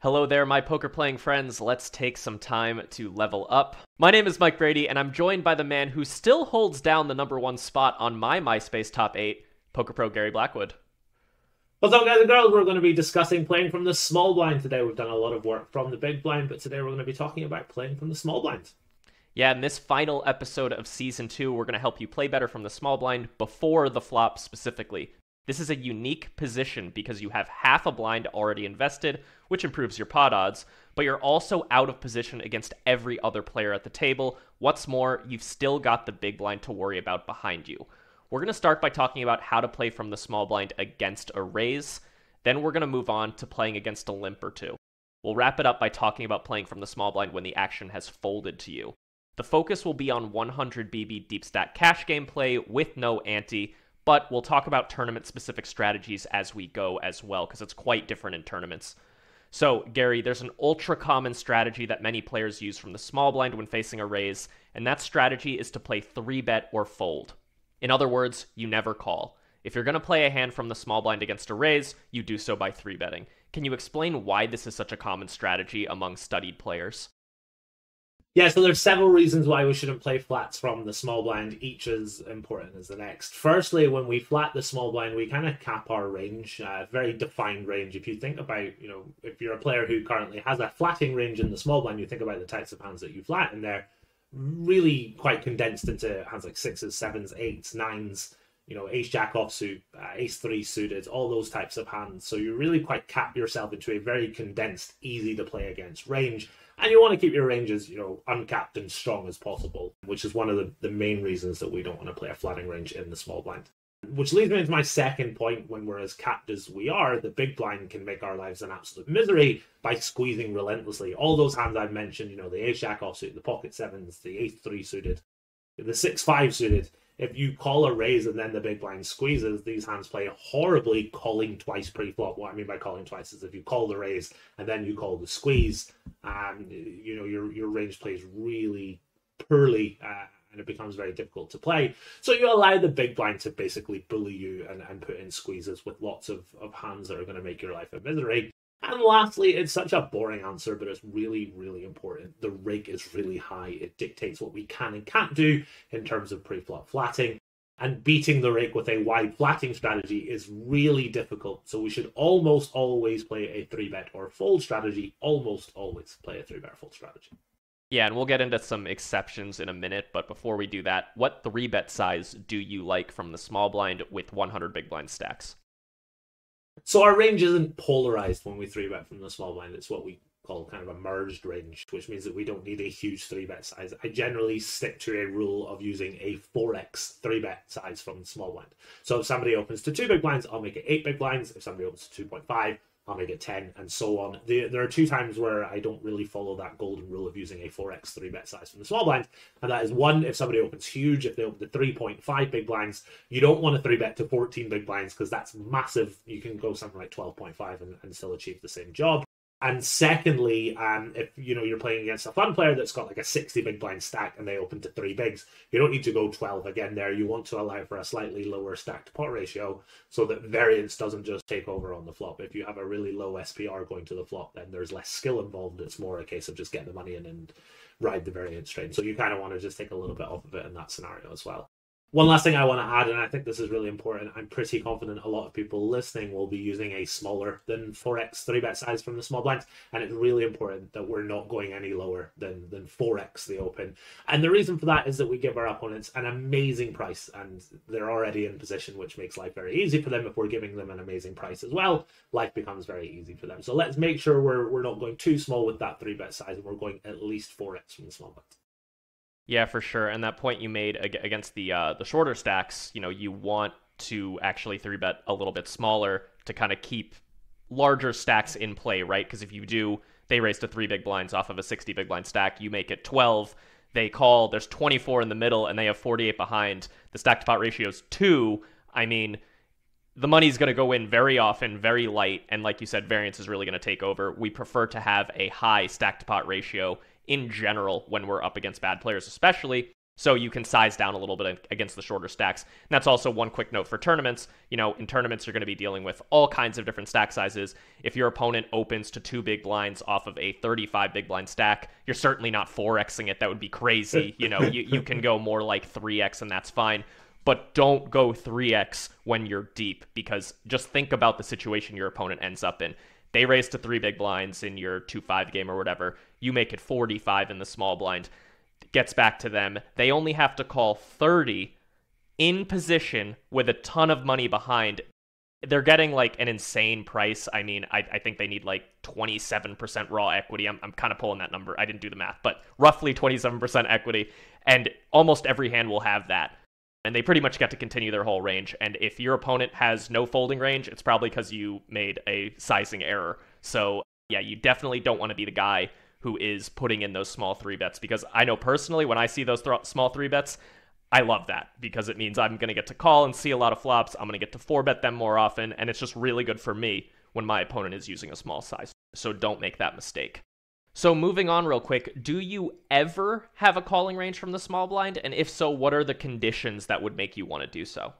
Hello there, my poker playing friends. Let's take some time to level up. My name is Mike Brady, and I'm joined by the man who still holds down the number one spot on my MySpace top 8, Poker Pro Gary Blackwood. What's up, guys and girls? We're going to be discussing playing from the small blind today. We've done a lot of work from the big blind, but today we're going to be talking about playing from the small blind. Yeah, in this final episode of Season 2, we're going to help you play better from the small blind before the flop specifically. This is a unique position because you have half a blind already invested, which improves your pot odds, but you're also out of position against every other player at the table. What's more, you've still got the big blind to worry about behind you. We're going to start by talking about how to play from the small blind against a raise. Then we're going to move on to playing against a limp or two. We'll wrap it up by talking about playing from the small blind when the action has folded to you. The focus will be on 100 BB deep stack cash gameplay with no ante, but we'll talk about tournament-specific strategies as we go as well, because it's quite different in tournaments. So, Gary, there's an ultra-common strategy that many players use from the small blind when facing a raise, and that strategy is to play 3-bet or fold. In other words, you never call. If you're going to play a hand from the small blind against a raise, you do so by 3-betting. Can you explain why this is such a common strategy among studied players? Yeah, so there's several reasons why we shouldn't play flats from the small blind, each as important as the next. Firstly, when we flat the small blind, we kind of cap our range, very defined range. If you think about, if you're a player who currently has a flatting range in the small blind, you think about the types of hands that you flat, and they're really quite condensed into hands like 6s, 7s, 8s, 9s, ace jack offsuit, ace 3 suited, all those types of hands. So you really quite cap yourself into a very condensed, easy to play against range. And you want to keep your ranges, uncapped and strong as possible, which is one of the main reasons that we don't want to play a flatting range in the small blind. Which leads me into my second point. When we're as capped as we are, the big blind can make our lives an absolute misery by squeezing relentlessly. All those hands I've mentioned, the ace jack offsuit, the pocket 7s, the ace 3 suited, the 6-5 suited. If you call a raise and then the big blind squeezes, these hands play horribly calling twice pre-flop. What I mean by calling twice is if you call the raise and then you call the squeeze, your range plays really poorly and it becomes very difficult to play. So you allow the big blind to basically bully you and put in squeezes with lots of hands that are going to make your life a misery. And lastly, it's such a boring answer, but it's really, really important. The rake is really high. It dictates what we can and can't do in terms of pre-flop flatting. And beating the rake with a wide flatting strategy is really difficult. So we should almost always play a 3-bet or fold strategy. Almost always play a 3-bet or fold strategy. Yeah, and we'll get into some exceptions in a minute, but before we do that, what 3-bet size do you like from the small blind with 100 big blind stacks? So our range isn't polarized when we 3-bet from the small blind. It's what we call kind of a merged range, which means that we don't need a huge 3-bet size. I generally stick to a rule of using a 4x 3-bet size from the small blind. So if somebody opens to 2 big blinds, I'll make it 8 big blinds. If somebody opens to 2.5, I'll make it 10, and so on. There are 2 times where I don't really follow that golden rule of using a 4x 3-bet size from the small blind, and that is 1, if somebody opens huge. If they open to 3.5 big blinds, you don't want to 3-bet to 14 big blinds because that's massive. You can go something like 12.5 and still achieve the same job. And secondly, if you're playing against a fun player that's got like a 60 big blind stack and they open to 3 bigs, you don't need to go 12 again there. You want to allow for a slightly lower stack to pot ratio so that variance doesn't just take over on the flop. If you have a really low SPR going to the flop, then there's less skill involved. It's more a case of just getting the money in and ride the variance train. So you kind of want to just take a little bit off of it in that scenario as well. One last thing I want to add, and I think this is really important, I'm pretty confident a lot of people listening will be using a smaller than 4x 3-bet size from the small blind, and it's really important that we're not going any lower than 4x the open. And the reason for that is that we give our opponents an amazing price, and they're already in position, which makes life very easy for them. If we're giving them an amazing price as well, life becomes very easy for them. So let's make sure we're not going too small with that 3-bet size, and we're going at least 4x from the small blind. Yeah, for sure. And that point you made against the shorter stacks, you want to actually 3-bet a little bit smaller to kind of keep larger stacks in play, right? Because if you do, they raise to 3 big blinds off of a 60 big blind stack, you make it 12, they call, there's 24 in the middle, and they have 48 behind. The stack to pot ratio is 2. I mean, the money's going to go in very often, very light, and like you said, variance is really going to take over. We prefer to have a high stack to pot ratio in general when we're up against bad players especially, So you can size down a little bit against the shorter stacks. And that's also one quick note for tournaments. In tournaments, you're going to be dealing with all kinds of different stack sizes. If your opponent opens to 2 big blinds off of a 35 big blind stack, you're certainly not 4xing it. That would be crazy. You can go more like 3x and that's fine. But don't go 3x when you're deep, because just think about the situation your opponent ends up in. They raise to 3 big blinds in your 2-5 game or whatever. You make it 45 in the small blind. Gets back to them. They only have to call 30 in position with a ton of money behind. They're getting like an insane price. I mean, I think they need like 27% raw equity. I'm kind of pulling that number. I didn't do the math, but roughly 27% equity. And almost every hand will have that. And they pretty much get to continue their whole range. And if your opponent has no folding range, it's probably because you made a sizing error. So yeah, you definitely don't want to be the guy who is putting in those small 3-bets, because I know personally when I see those small 3-bets, I love that, because it means I'm going to get to call and see a lot of flops. I'm going to get to 4-bet them more often, and it's just really good for me when my opponent is using a small size. So don't make that mistake. So moving on real quick, do you ever have a calling range from the small blind? And if so, what are the conditions that would make you want to do so?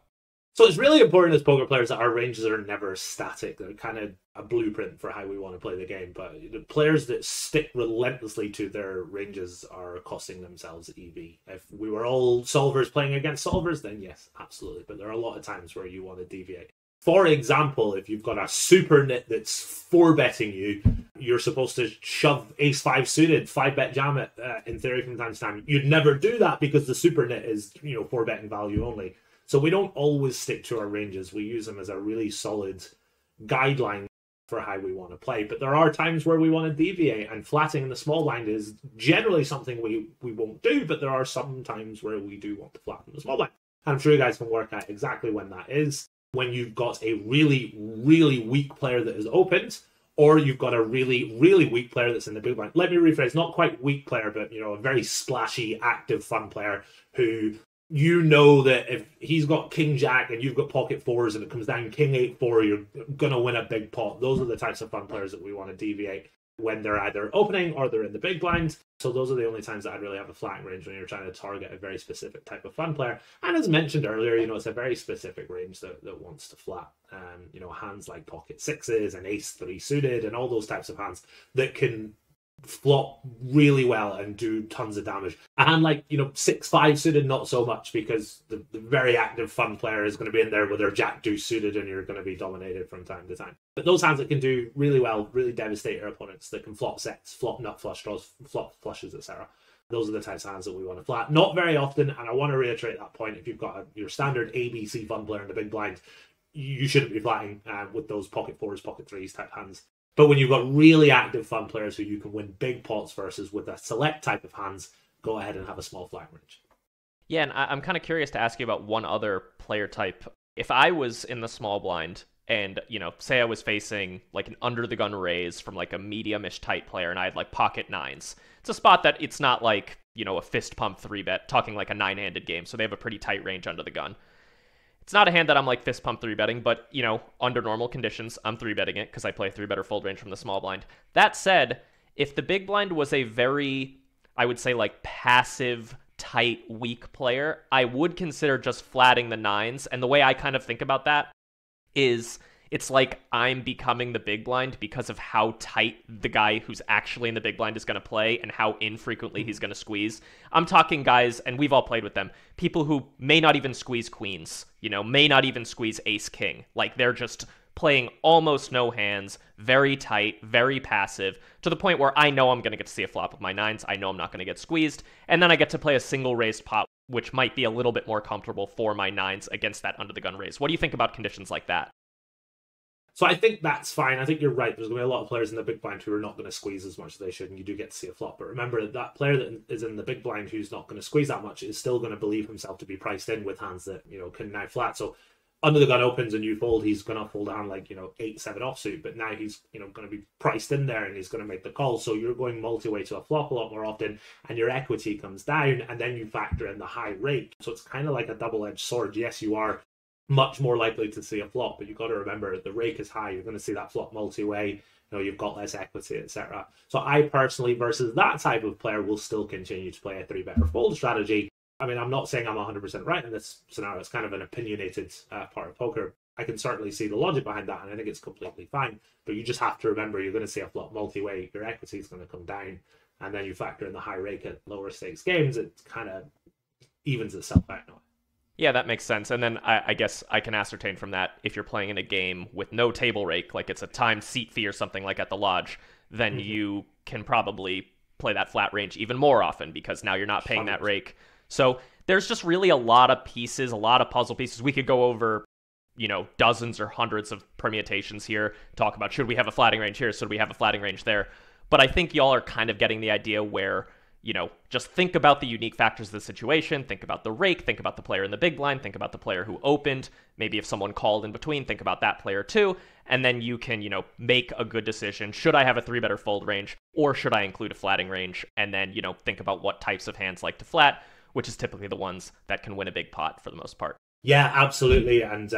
So it's really important as poker players that our ranges are never static. They're kind of a blueprint for how we want to play the game. But the players that stick relentlessly to their ranges are costing themselves EV. If we were all solvers playing against solvers, then yes, absolutely. But there are a lot of times where you want to deviate. For example, if you've got a super nit that's 4-betting you, you're supposed to shove ace-5 suited, 5-bet jam it in theory from time to time. You'd never do that because the super nit is 4-betting value only. So we don't always stick to our ranges. We use them as a really solid guideline for how we want to play. But there are times where we want to deviate, and flatting in the small blind is generally something we won't do, but there are some times where we do want to flatten the small blind. And I'm sure you guys can work out exactly when that is. When you've got a really, really weak player that is opened, or you've got a really, really weak player that's in the big blind. Let me rephrase, not quite weak player, but a very splashy, active, fun player who that if he's got king jack and you've got pocket 4s and it comes down king 8-4, you're gonna win a big pot. Those are the types of fun players that we want to deviate when they're either opening or they're in the big blind. So those are the only times that I'd really have a flatting range, when you're trying to target a very specific type of fun player. And as mentioned earlier, it's a very specific range that wants to flat. Hands like pocket 6s and ace-3 suited and all those types of hands that can flop really well and do tons of damage. And 6-5 suited, not so much, because the very active fun player is going to be in there with their jack deuce suited and you're going to be dominated from time to time. But those hands that can do really well, really devastate your opponents, that can flop sets, flop nut flush draws, flop flushes, etc. Those are the types of hands that we want to flat. Not very often, and I want to reiterate that point. If you've got your standard ABC fun player in the big blind, you shouldn't be flatting with those pocket 4s, pocket 3s type hands. But when you've got really active fun players who you can win big pots versus with a select type of hands, go ahead and have a small flat range. Yeah, and I'm kind of curious to ask you about one other player type. If I was in the small blind and, say I was facing like an under the gun raise from like a medium-ish tight player and I had like pocket 9s. It's a spot that it's not like, a fist pump 3-bet, talking like a 9-handed game. So they have a pretty tight range under the gun. It's not a hand that I'm like fist pump 3-betting, but, under normal conditions, I'm 3-betting it because I play 3-better fold range from the small blind. That said, if the big blind was a very, I would say, like passive, tight, weak player, I would consider just flatting the 9s. And the way I kind of think about that is it's like I'm becoming the big blind because of how tight the guy who's actually in the big blind is going to play and how infrequently he's going to squeeze. I'm talking guys, and we've all played with them, people who may not even squeeze queens, may not even squeeze ace king. Like they're just playing almost no hands, very tight, very passive, to the point where I know I'm going to get to see a flop with my 9s. I know I'm not going to get squeezed. And then I get to play a single raised pot, which might be a little bit more comfortable for my 9s against that under the gun raise. What do you think about conditions like that? So I think that's fine. I think you're right. There's going to be a lot of players in the big blind who are not going to squeeze as much as they should, and you do get to see a flop. But remember, that player that is in the big blind who's not going to squeeze that much is still going to believe himself to be priced in with hands that, can now flat. So under the gun opens and you fold, he's going to fold down like, 8-7 offsuit. But now he's, going to be priced in there and he's going to make the call. So you're going multi-way to a flop a lot more often, and your equity comes down, and then you factor in the high rake. So it's kind of like a double-edged sword. Yes, you are much more likely to see a flop, but you've got to remember the rake is high. You're going to see that flop multi-way. You've got less equity, etc. So I personally, versus that type of player, will still continue to play a 3-better fold strategy. I mean, I'm not saying I'm 100% right in this scenario. It's kind of an opinionated part of poker. I can certainly see the logic behind that, and I think it's completely fine. But you just have to remember you're going to see a flop multi-way. Your equity is going to come down, and then you factor in the high rake at lower stakes games. It kind of evens itself out now. Yeah, that makes sense. And then I guess I can ascertain from that, if you're playing in a game with no table rake, like it's a timed seat fee or something like at the lodge, then you can probably play that flat range even more often, because now you're not paying that rake. So there's just really a lot of pieces, a lot of puzzle pieces. We could go over, dozens or hundreds of permutations here, talk about, should we have a flatting range here? Should we have a flatting range there? But I think y'all are kind of getting the idea where, just think about the unique factors of the situation, think about the rake, think about the player in the big blind, think about the player who opened, maybe if someone called in between, think about that player too, and then you can, make a good decision. Should I have a 3-bet or fold range, or should I include a flatting range? And then, think about what types of hands like to flat, which is typically the ones that can win a big pot for the most part. Yeah, absolutely. And,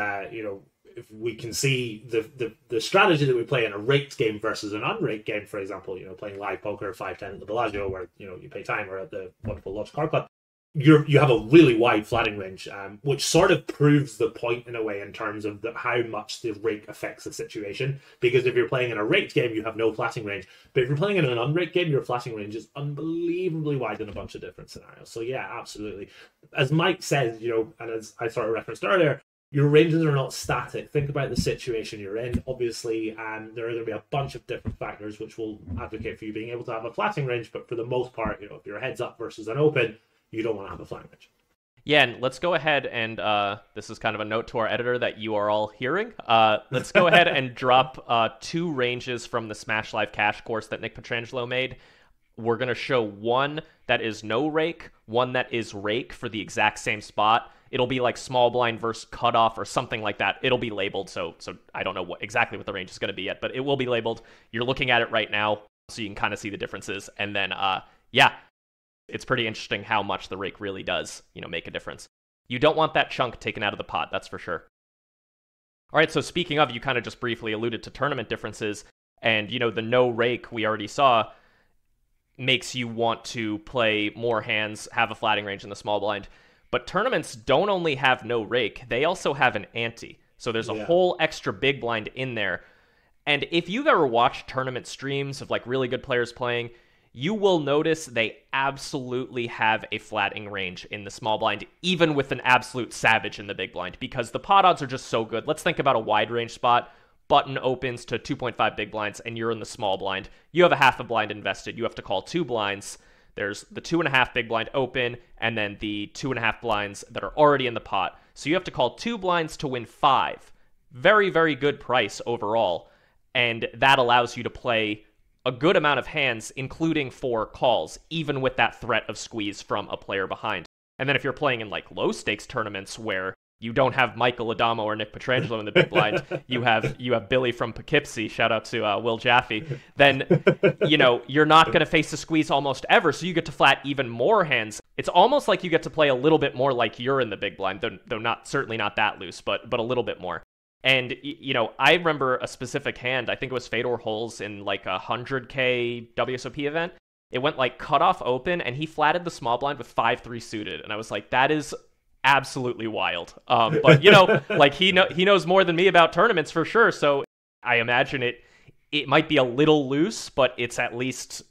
if we can see the strategy that we play in a raked game versus an unraked game, for example, playing live poker 5-10 at the Bellagio, where, you pay time, or at the wonderful Lodge Card Club, you have a really wide flatting range, which sort of proves the point in a way in terms of how much the rake affects the situation. Because if you're playing in a raked game, you have no flatting range. But if you're playing in an unraked game, your flatting range is unbelievably wide in a bunch of different scenarios. So yeah, absolutely. As Mike says, and as I sort of referenced earlier, your ranges are not static. Think about the situation you're in. Obviously, there are going to be a bunch of different factors which will advocate for you being able to have a flatting range. But for the most part, if you're heads up versus an open, you don't want to have a flatting range. Yeah, and let's go ahead and, this is kind of a note to our editor that you are all hearing. Let's go ahead and drop 2 ranges from the Smash Live Cash course that Nick Petrangelo made. We're going to show one that is no rake, one that is rake for the exact same spot. It'll be like small blind versus cutoff or something like that. It'll be labeled, so I don't know exactly what the range is going to be yet, but it will be labeled. You're looking at it right now, so you can kind of see the differences. And then, it's pretty interesting how much the rake really does, make a difference. You don't want that chunk taken out of the pot, that's for sure. All right, so speaking of, you kind of just briefly alluded to tournament differences, and, the no rake we already saw makes you want to play more hands, have a flatting range in the small blind. But tournaments don't only have no rake, they also have an ante. So there's a whole extra big blind in there. And if you've ever watched tournament streams of like really good players playing, you will notice they absolutely have a flatting range in the small blind, even with an absolute savage in the big blind, because the pot odds are just so good. Let's think about a wide range spot. Button opens to 2.5 big blinds, and you're in the small blind. You have a half a blind invested. You have to call 2 blinds. There's the 2.5 big blind open, and then the 2.5 blinds that are already in the pot. So you have to call 2 blinds to win 5. Very, very good price overall. And that allows you to play a good amount of hands, including 4 calls, even with that threat of squeeze from a player behind. And then if you're playing in like low stakes tournaments where you don't have Michael Adamo or Nick Petrangelo in the big blind, you have Billy from Poughkeepsie, shout out to Will Jaffe, then, you're not going to face a squeeze almost ever, so you get to flat even more hands. It's almost like you get to play a little bit more like you're in the big blind, though certainly not that loose, but a little bit more. And, I remember a specific hand, I think it was Fedor Holes in like a 100K WSOP event. It went like cutoff open, and he flatted the small blind with 5-3 suited, and I was like, that is absolutely wild. But like he knows more than me about tournaments for sure, so I imagine it might be a little loose, but it's at least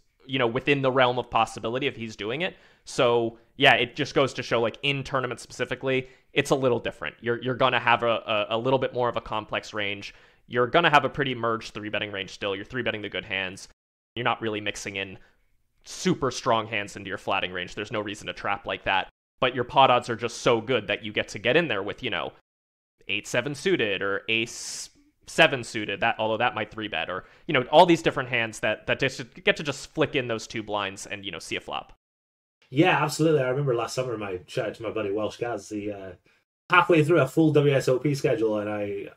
within the realm of possibility if he's doing it. So yeah, it just goes to show, like, in tournaments specifically, it's a little different. You're gonna have a little bit more of a complex range. You're gonna have a pretty merged 3-betting range still. You're 3-betting the good hands. You're not really mixing in super strong hands into your flatting range. There's no reason to trap like that. But your pot odds are just so good that you get in there with, 8-7 suited or ace-7 suited, although that might 3-bet, or, all these different hands that just get to just flick in those 2 blinds and, see a flop. Yeah, absolutely. I remember last summer, shout out to my buddy Welsh Gaz, halfway through a full WSOP schedule, and I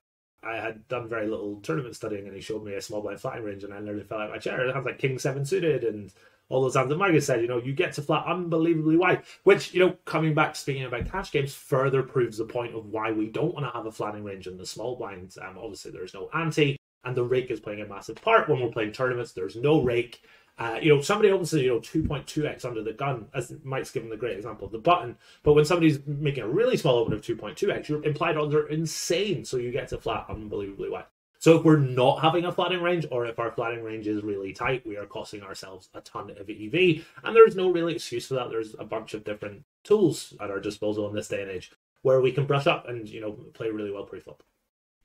had done very little tournament studying, and he showed me a small blind flatting range, and I literally fell out of my chair. It had like King-7 suited, and all those hands that Marcus said, you get to flat unbelievably wide, which, coming back, speaking about cash games, further proves the point of why we don't want to have a flatting range in the small blinds. Obviously, there's no ante, and the rake is playing a massive part. When we're playing tournaments, there's no rake. Somebody opens to 2.2x under the gun, as Mike's given the great example of the button. But when somebody's making a really small open of 2.2x, your implied odds are insane. So you get to flat unbelievably wide. So if we're not having a flatting range, or if our flatting range is really tight, we are costing ourselves a ton of EV. And there's no really excuse for that. There's a bunch of different tools at our disposal in this day and age where we can brush up and play really well pre-flop.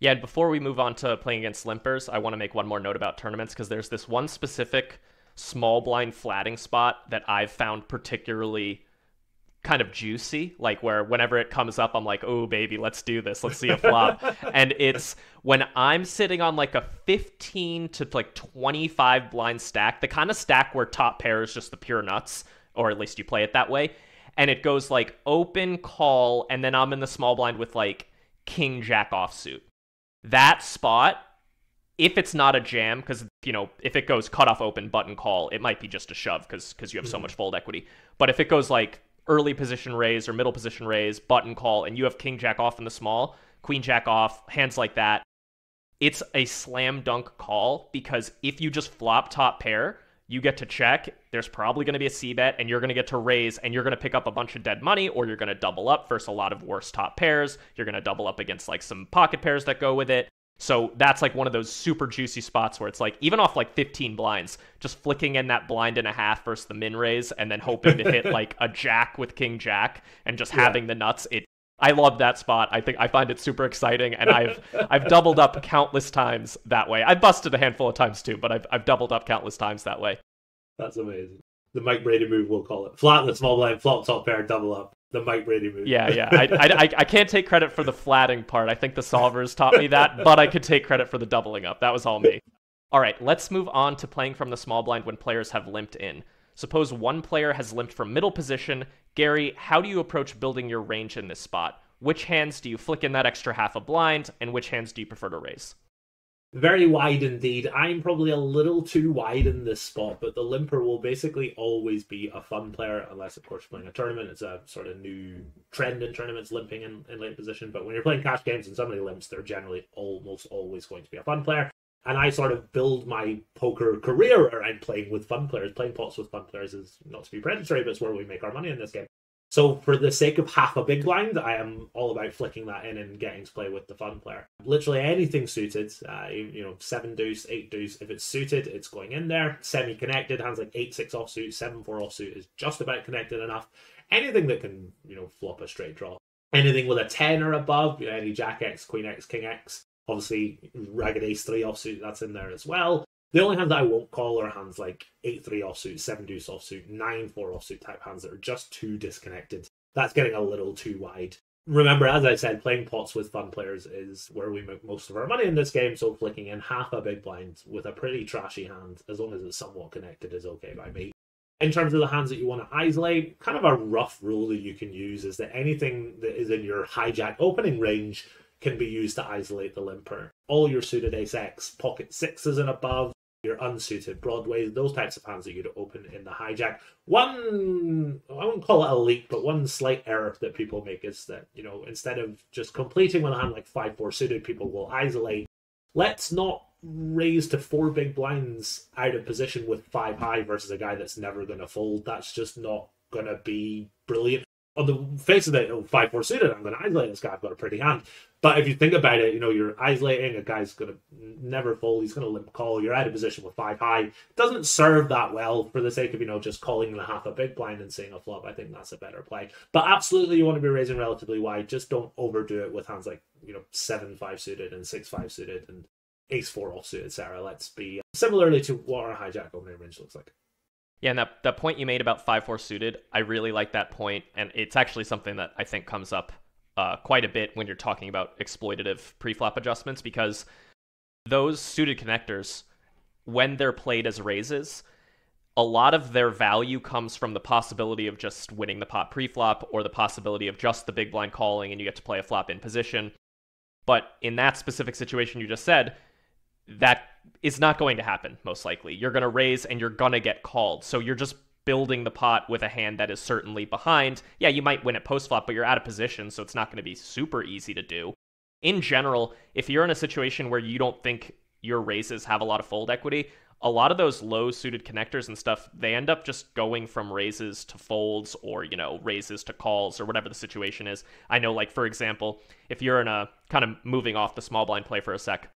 Yeah, and before we move on to playing against limpers, I want to make one more note about tournaments, because there's this one specific small blind flatting spot that I've found particularly kind of juicy, like where whenever it comes up, I'm like, oh baby, let's do this, let's see a flop. And it's when I'm sitting on like a 15 to like 25 blind stack, the kind of stack where top pair is just the pure nuts, or at least you play it that way, and it goes like open, call, and then I'm in the small blind with like king jack offsuit. That spot, if it's not a jam, because if it goes cutoff open button call, it might be just a shove because you have so much fold equity. But if it goes like early position raise or middle position raise, button call, and you have king jack off in the small, queen jack off, hands like that, it's a slam dunk call, because if you just flop top pair, you get to check, there's probably going to be a c-bet, and you're going to get to raise, and you're going to pick up a bunch of dead money, or you're going to double up versus a lot of worse top pairs. You're going to double up against like some pocket pairs that go with it. So that's like one of those super juicy spots where it's like, even off like 15 blinds, just flicking in that blind and a half versus the min raise, and then hoping to hit like a jack with king jack and just having the nuts. I love that spot. I find it super exciting, and I've doubled up countless times that way. I busted a handful of times too, but I've doubled up countless times that way. That's amazing. The Mike Brady move, we'll call it. Flat the small blind, flop top pair, double up. The Mike Brady move. Yeah. I can't take credit for the flatting part. I think the solvers taught me that, but I could take credit for the doubling up. That was all me. All right, let's move on to playing from the small blind when players have limped in. Suppose one player has limped from middle position. Gary, how do you approach building your range in this spot? Which hands do you flick in that extra half a blind, and which hands do you prefer to raise? Very wide indeed. I'm probably a little too wide in this spot, but the limper will basically always be a fun player, unless, of course, you're playing a tournament. It's a sort of new trend in tournaments, limping in late position. But when you're playing cash games and somebody limps, they're generally almost always going to be a fun player. And I sort of build my poker career around playing with fun players. Playing pots with fun players is not to be predatory, but it's where we make our money in this game. So for the sake of half a big blind, I am all about flicking that in and getting to play with the fun player. Literally anything suited, 7 deuce, 8 deuce. If it's suited, it's going in there. Semi-connected, hands like 8-6 offsuit, 7-4 offsuit is just about connected enough. Anything that can, flop a straight draw. Anything with a 10 or above, any Jack X, Queen X, King X. Obviously, Ragged Ace 3 offsuit, that's in there as well. The only hands that I won't call are hands like 8-3 offsuit, 7 deuce offsuit, 9-4 offsuit type hands that are just too disconnected. That's getting a little too wide. Remember, as I said, playing pots with fun players is where we make most of our money in this game, so flicking in half a big blind with a pretty trashy hand, as long as it's somewhat connected, is okay by me. In terms of the hands that you want to isolate, kind of a rough rule that you can use is that anything that is in your hijack opening range can be used to isolate the limper. All your suited ace-x, pocket sixes and above, your unsuited broadways, those types of hands that you'd open in the hijack. One, I wouldn't call it a leak, but one slight error that people make is that, instead of just completing with a hand like 5-4 suited, people will isolate. Let's not raise to 4 big blinds out of position with 5 high versus a guy that's never going to fold. That's just not going to be brilliant. On the face of it, 5-4 suited, I'm going to isolate this guy, I've got a pretty hand. But if you think about it, you're isolating, a guy's going to never fold, he's going to limp call, you're out of position with 5 high. It doesn't serve that well for the sake of, just calling in a half a big blind and seeing a flop. I think that's a better play. But absolutely, you want to be raising relatively wide. Just don't overdo it with hands like, 7-5 suited and 6-5 suited and ace-4 offsuit, etc. Let's be similarly to what our hijack opening range looks like. Yeah, and that point you made about 5-4 suited, I really like that point, and it's actually something that I think comes up quite a bit when you're talking about exploitative preflop adjustments, because those suited connectors, when they're played as raises, a lot of their value comes from the possibility of just winning the pot preflop, or the possibility of just the big blind calling and you get to play a flop in position. But in that specific situation you just said, that is not going to happen, most likely. You're going to raise and you're going to get called. So you're just building the pot with a hand that is certainly behind. Yeah, you might win at post-flop, but you're out of position, so it's not going to be super easy to do. In general, if you're in a situation where you don't think your raises have a lot of fold equity, a lot of those low suited connectors and stuff, they end up just going from raises to folds or, raises to calls or whatever the situation is. I know, like, for example, if you're in a kind of moving off the small blind play for a sec,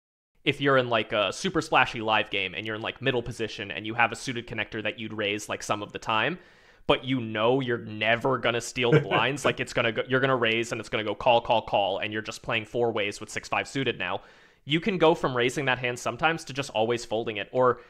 if you're in like a super splashy live game and you're in like middle position and you have a suited connector that you'd raise like some of the time, but you're never gonna steal the blinds, like you're gonna raise and it's gonna go call, and you're just playing four ways with 6-5 suited now. You can go from raising that hand sometimes to just always folding it, or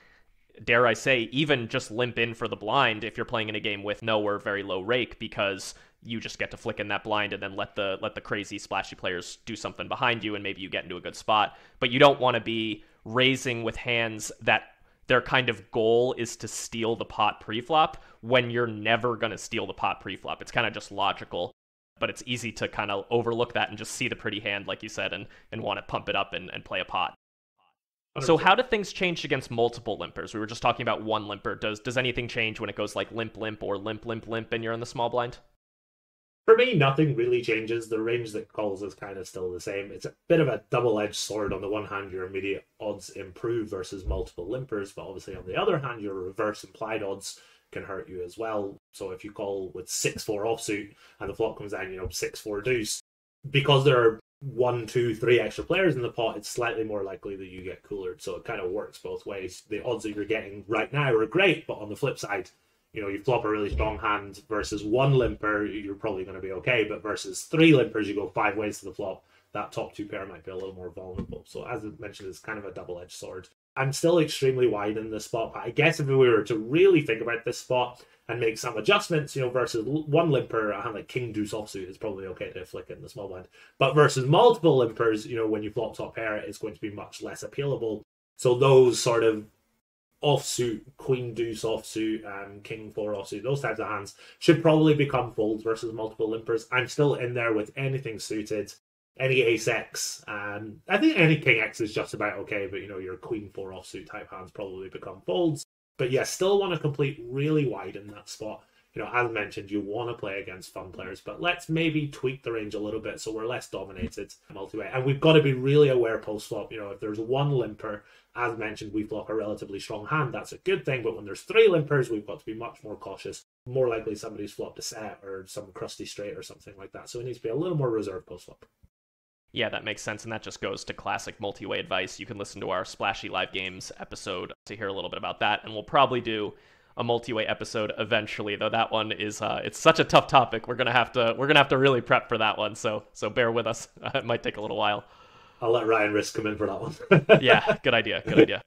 dare I say, even just limp in for the blind if you're playing in a game with no or very low rake, because you just get to flick in that blind and then let the crazy splashy players do something behind you, and maybe you get into a good spot. But you don't want to be raising with hands that their kind of goal is to steal the pot preflop when you're never going to steal the pot preflop. It's kind of just logical, but it's easy to kind of overlook that and just see the pretty hand, like you said, and want to pump it up and play a pot. 100%. So how do things change against multiple limpers? We were just talking about one limper. Does anything change when it goes like limp or limp and you're in the small blind? For me, nothing really changes. The range that calls is kind of still the same. It's a bit of a double-edged sword. On the one hand, your immediate odds improve versus multiple limpers, but obviously on the other hand, your reverse implied odds can hurt you as well. So if you call with 6-4 offsuit and the flop comes down, 6-4 deuce, because there are 1, 2, 3 extra players in the pot, it's slightly more likely that you get coolered. So it kind of works both ways. The odds that you're getting right now are great, but on the flip side, you flop a really strong hand versus one limper, you're probably going to be okay. But versus 3 limpers, you go 5 ways to the flop, that top 2 pair might be a little more vulnerable. So as I mentioned, it's kind of a double-edged sword. I'm still extremely wide in this spot, but I guess if we were to really think about this spot and make some adjustments, versus one limper, a hand like king deuce offsuit is probably okay to flick in the small blind. But versus multiple limpers, when you flop top pair, it's going to be much less appealable. So those sort of offsuit, queen deuce offsuit, king 4 offsuit, those types of hands should probably become folds versus multiple limpers. I'm still in there with anything suited, any ace x. I think any king x is just about okay, but your queen 4 offsuit type hands probably become folds. But yeah, still want to complete really wide in that spot. As mentioned, you want to play against fun players, but let's maybe tweak the range a little bit so we're less dominated multi-way. And we've got to be really aware post-flop. If there's one limper, as mentioned, we flop a relatively strong hand. That's a good thing, but when there's 3 limpers, we've got to be much more cautious. More likely somebody's flopped a set or some crusty straight or something like that. So it needs to be a little more reserved post-flop. Yeah, that makes sense, and that just goes to classic multi-way advice. You can listen to our Splashy Live Games episode to hear a little bit about that, and we'll probably do a multi-way episode eventually, though that one is it's such a tough topic. We're gonna have to really prep for that one, so bear with us. It might take a little while. I'll let Ryan Risk come in for that one. Yeah, good idea.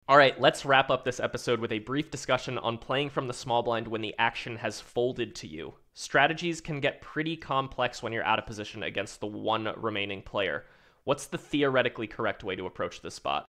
All right, let's wrap up this episode with a brief discussion on playing from the small blind when the action has folded to you. Strategies can get pretty complex when you're out of position against the one remaining player. What's the theoretically correct way to approach this spot?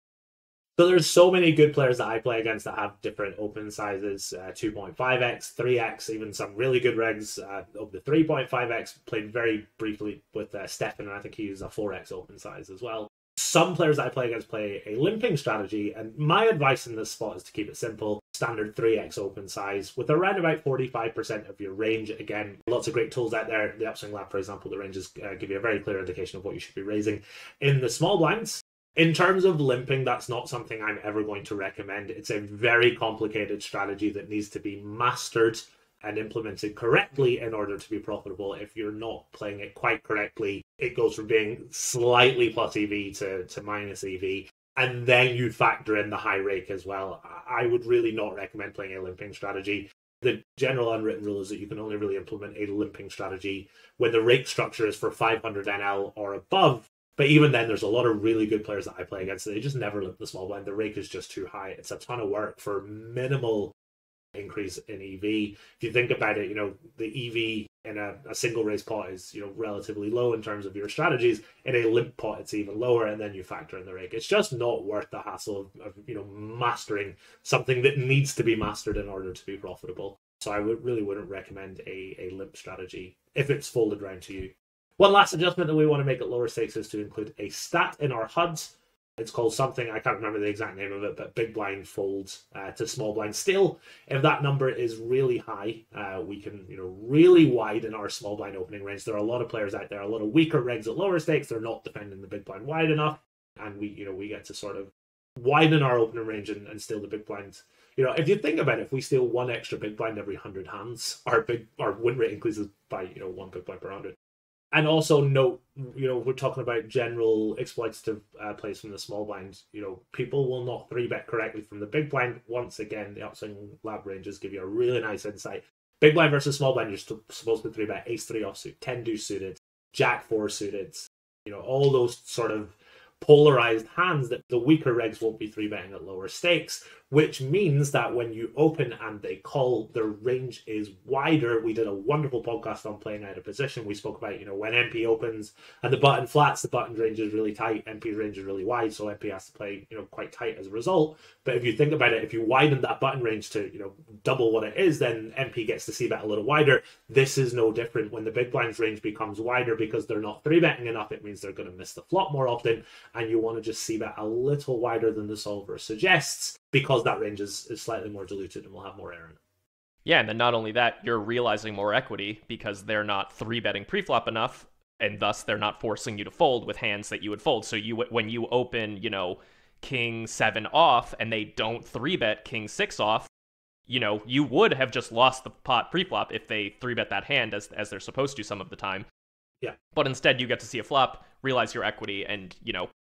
So there's so many good players that I play against that have different open sizes, 2.5x, 3x, even some really good regs of the 3.5x. Played very briefly with Stefan, and I think he uses a 4x open size as well. Some players that I play against play a limping strategy, and my advice in this spot is to keep it simple. Standard 3x open size with around about 45% of your range. Again, lots of great tools out there. The Upswing Lab, for example, the ranges give you a very clear indication of what you should be raising in the small blinds. In terms of limping, that's not something I'm ever going to recommend. It's a very complicated strategy that needs to be mastered and implemented correctly in order to be profitable. If you're not playing it quite correctly, it goes from being slightly plus EV to minus EV. And then you factor in the high rake as well. I would really not recommend playing a limping strategy. The general unwritten rule is that you can only really implement a limping strategy when the rake structure is for 500 NL or above. But even then, there's a lot of really good players that I play against. They just never limp the small blind. The rake is just too high. It's a ton of work for minimal increase in EV. If you think about it, the EV in a single raise pot is, relatively low in terms of your strategies. In a limp pot, it's even lower, and then you factor in the rake. It's just not worth the hassle of mastering something that needs to be mastered in order to be profitable. So I wouldn't recommend a limp strategy if it's folded round to you. One last adjustment that we want to make at lower stakes is to include a stat in our HUDs. It's called something, I can't remember the exact name of it, but big blind folds to small blind. Still, if that number is really high, we can really widen our small blind opening range. There are a lot of players out there, a lot of weaker regs at lower stakes. They're not defending the big blind wide enough. and we get to sort of widen our opening range and steal the big blind. If you think about it, if we steal one extra big blind every 100 hands, our win rate increases by 1 big blind per 100. And also note, we're talking about general exploitative plays from the small blind. People will not 3-bet correctly from the big blind. Once again, the Upswing Lab ranges give you a really nice insight. Big blind versus small blind, you're supposed to 3-bet ace-3 offsuit, 10-deuce suited, jack-4 suited. All those sort of polarized hands that the weaker regs won't be 3-betting at lower stakes, which means that when you open and they call, their range is wider. We did a wonderful podcast on playing out of position. We spoke about, when MP opens and the button flats, the button's range is really tight, MP's range is really wide, so MP has to play, quite tight as a result. But if you think about it, if you widen that button range to, double what it is, then MP gets to c-bet a little wider. This is no different. When the big blind's range becomes wider because they're not 3-betting enough, it means they're going to miss the flop more often, and you want to just c-bet a little wider than the solver suggests, because that range is slightly more diluted and will have more error in it. Yeah, and then not only that, you're realizing more equity because they're not 3-betting preflop enough, and thus they're not forcing you to fold with hands that you would fold. So when you open, King 7 off and they don't 3-bet King 6 off, you would have just lost the pot preflop if they 3-bet that hand as they're supposed to some of the time. Yeah. But instead you get to see a flop, realize your equity, and,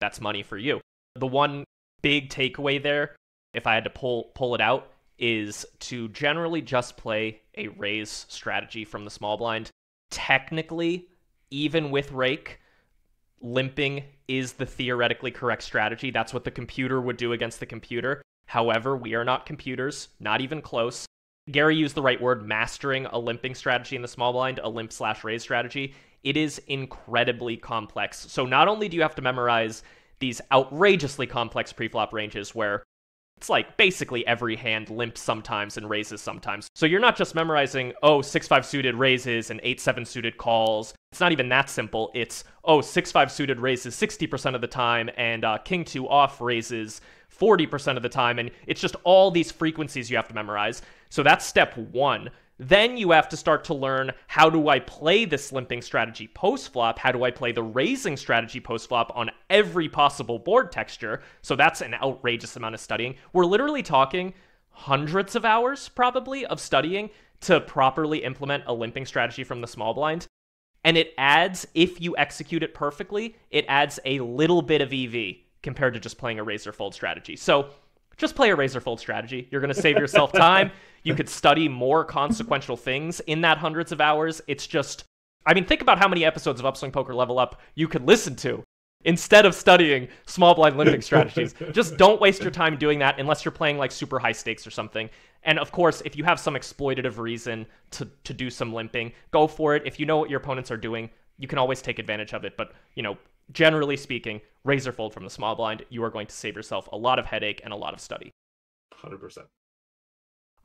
that's money for you. The one big takeaway there, if I had to pull it out, is to generally just play a raise strategy from the small blind. Technically, even with rake, limping is the theoretically correct strategy. That's what the computer would do against the computer. However, we are not computers, not even close. Gary used the right word, mastering a limping strategy in the small blind, a limp/raise strategy. It is incredibly complex. So not only do you have to memorize these outrageously complex preflop ranges where it's like basically every hand limps sometimes and raises sometimes. So you're not just memorizing, 6-5 suited raises and 8-7 suited calls. It's not even that simple. It's, 6-5 suited raises 60% of the time and King 2 off raises 40% of the time. And it's just all these frequencies you have to memorize. So that's step one. Then you have to start to learn, how do I play this limping strategy post-flop? How do I play the raising strategy post-flop on every possible board texture? So that's an outrageous amount of studying. We're literally talking hundreds of hours, probably, of studying to properly implement a limping strategy from the small blind. And it adds, if you execute it perfectly, it adds a little bit of EV compared to just playing a raise or fold strategy. So just play a raise or fold strategy. You're going to save yourself time. You could study more consequential things in that hundreds of hours. It's just, think about how many episodes of Upswing Poker Level Up you could listen to instead of studying small blind limping strategies. Just don't waste your time doing that unless you're playing like super high stakes or something. And of course, if you have some exploitative reason to do some limping, go for it. If you know what your opponents are doing, you can always take advantage of it. But, generally speaking, raise or fold from the small blind, you are going to save yourself a lot of headache and a lot of study. 100%.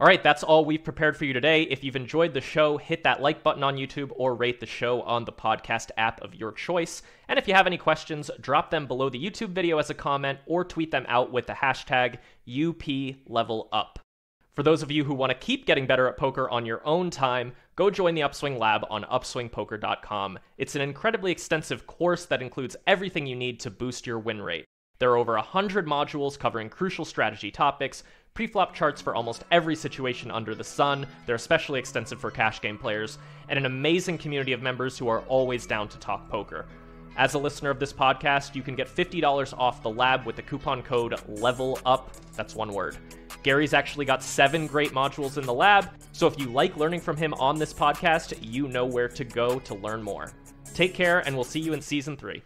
All right, that's all we've prepared for you today. If you've enjoyed the show, hit that like button on YouTube or rate the show on the podcast app of your choice. And if you have any questions, drop them below the YouTube video as a comment or tweet them out with the hashtag UPLevelUp. For those of you who want to keep getting better at poker on your own time, go join the Upswing Lab on upswingpoker.com. It's an incredibly extensive course that includes everything you need to boost your win rate. There are over 100 modules covering crucial strategy topics, preflop charts for almost every situation under the sun, they're especially extensive for cash game players, and an amazing community of members who are always down to talk poker. As a listener of this podcast, you can get $50 off the lab with the coupon code LEVELUP. That's one word. Gary's actually got 7 great modules in the lab, so if you like learning from him on this podcast, you know where to go to learn more. Take care, and we'll see you in Season 3.